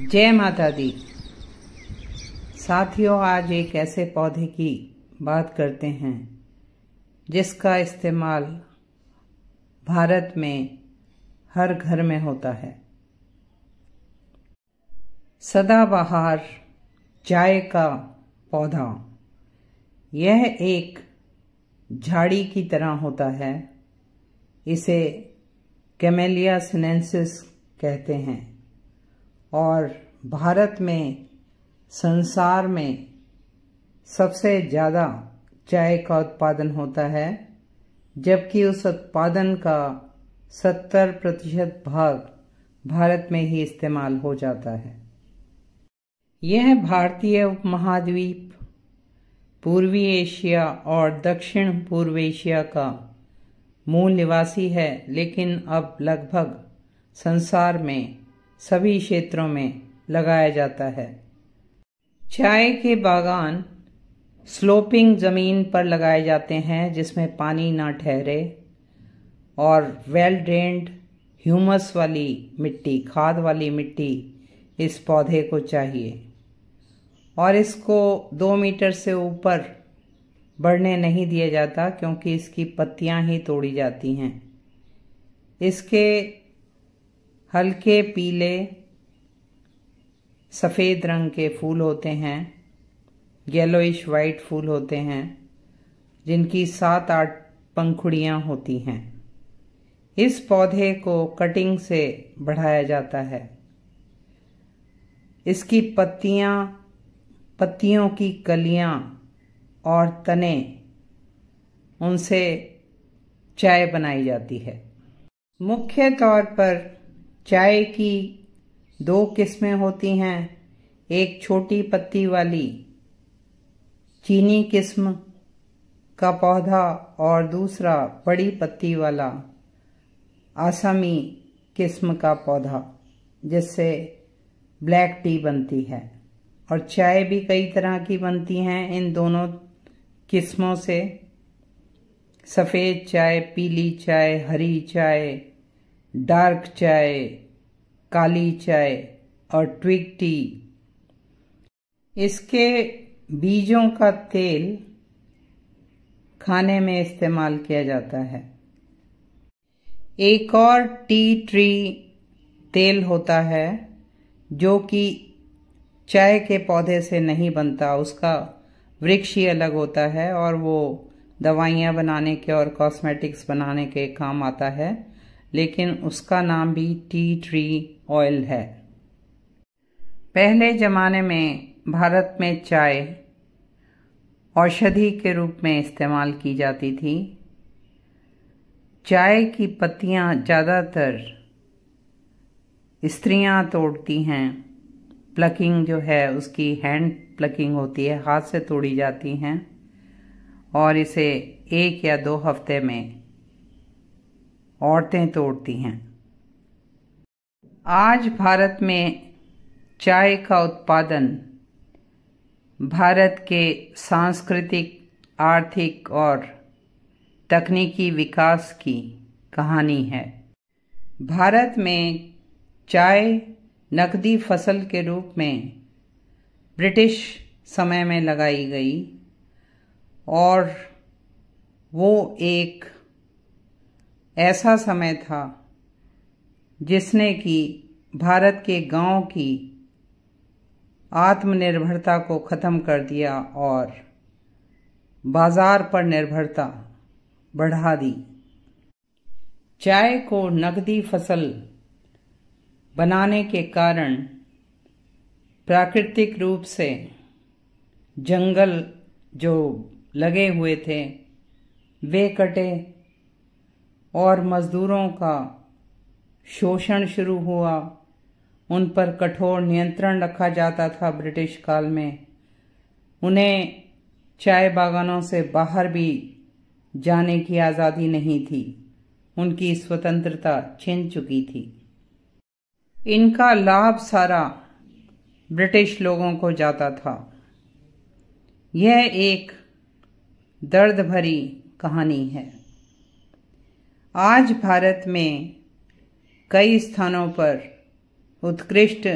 जय माता दी। साथियों, आज एक ऐसे पौधे की बात करते हैं जिसका इस्तेमाल भारत में हर घर में होता है। सदाबहार चाय का पौधा। यह एक झाड़ी की तरह होता है। इसे कैमेलिया सिनेंसिस कहते हैं और भारत में संसार में सबसे ज़्यादा चाय का उत्पादन होता है, जबकि उस उत्पादन का 70% भाग भारत में ही इस्तेमाल हो जाता है। यह भारतीय उपमहाद्वीप, पूर्वी एशिया और दक्षिण पूर्व एशिया का मूल निवासी है, लेकिन अब लगभग संसार में सभी क्षेत्रों में लगाया जाता है। चाय के बागान स्लोपिंग ज़मीन पर लगाए जाते हैं जिसमें पानी ना ठहरे और वेल ड्रेन्ड ह्यूमस वाली मिट्टी, खाद वाली मिट्टी इस पौधे को चाहिए और इसको 2 मीटर से ऊपर बढ़ने नहीं दिया जाता क्योंकि इसकी पत्तियां ही तोड़ी जाती हैं। इसके हल्के पीले सफ़ेद रंग के फूल होते हैं, येलोइश वाइट फूल होते हैं, जिनकी 7-8 पंखुड़ियाँ होती हैं। इस पौधे को कटिंग से बढ़ाया जाता है। इसकी पत्तियों की कलियाँ और तने, उनसे चाय बनाई जाती है। मुख्य तौर पर चाय की 2 किस्में होती हैं। एक छोटी पत्ती वाली चीनी किस्म का पौधा और दूसरा बड़ी पत्ती वाला आसामी किस्म का पौधा, जिससे ब्लैक टी बनती है। और चाय भी कई तरह की बनती हैं इन दोनों किस्मों से। सफ़ेद चाय, पीली चाय, हरी चाय, डार्क चाय, काली चाय और ट्विग टी। इसके बीजों का तेल खाने में इस्तेमाल किया जाता है। एक और टी ट्री तेल होता है जो कि चाय के पौधे से नहीं बनता, उसका वृक्ष ही अलग होता है और वो दवाइयाँ बनाने के और कॉस्मेटिक्स बनाने के काम आता है, लेकिन उसका नाम भी टी ट्री ऑयल है। पहले ज़माने में भारत में चाय औषधि के रूप में इस्तेमाल की जाती थी। चाय की पत्तियां ज़्यादातर स्त्रियां तोड़ती हैं। प्लकिंग जो है उसकी हैंड प्लकिंग होती है, हाथ से तोड़ी जाती हैं और इसे 1 या 2 हफ्ते में औरतें तोड़ती हैं। आज भारत में चाय का उत्पादन भारत के सांस्कृतिक, आर्थिक और तकनीकी विकास की कहानी है। भारत में चाय नकदी फसल के रूप में ब्रिटिश समय में लगाई गई और वो एक ऐसा समय था जिसने कि भारत के गांव की आत्मनिर्भरता को ख़त्म कर दिया और बाजार पर निर्भरता बढ़ा दी। चाय को नकदी फसल बनाने के कारण प्राकृतिक रूप से जंगल जो लगे हुए थे वे कटे और मजदूरों का शोषण शुरू हुआ। उन पर कठोर नियंत्रण रखा जाता था ब्रिटिश काल में। उन्हें चाय बागानों से बाहर भी जाने की आज़ादी नहीं थी, उनकी स्वतंत्रता छिन चुकी थी। इनका लाभ सारा ब्रिटिश लोगों को जाता था। यह एक दर्द भरी कहानी है। आज भारत में कई स्थानों पर उत्कृष्ट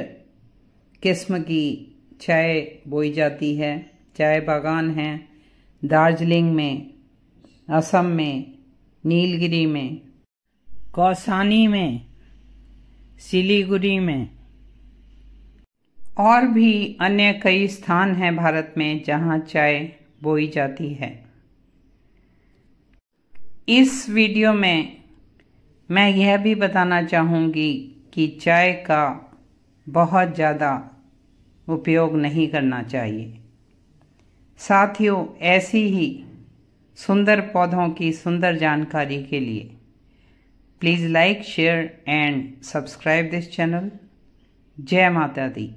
किस्म की चाय बोई जाती है। चाय बागान हैं दार्जिलिंग में, असम में, नीलगिरी में, कौसानी में, सिलीगुड़ी में और भी अन्य कई स्थान हैं भारत में जहां चाय बोई जाती है। इस वीडियो में मैं यह भी बताना चाहूँगी कि चाय का बहुत ज़्यादा उपयोग नहीं करना चाहिए। साथियों, ऐसी ही सुंदर पौधों की सुंदर जानकारी के लिए please like, share and subscribe this channel. जय माता दी।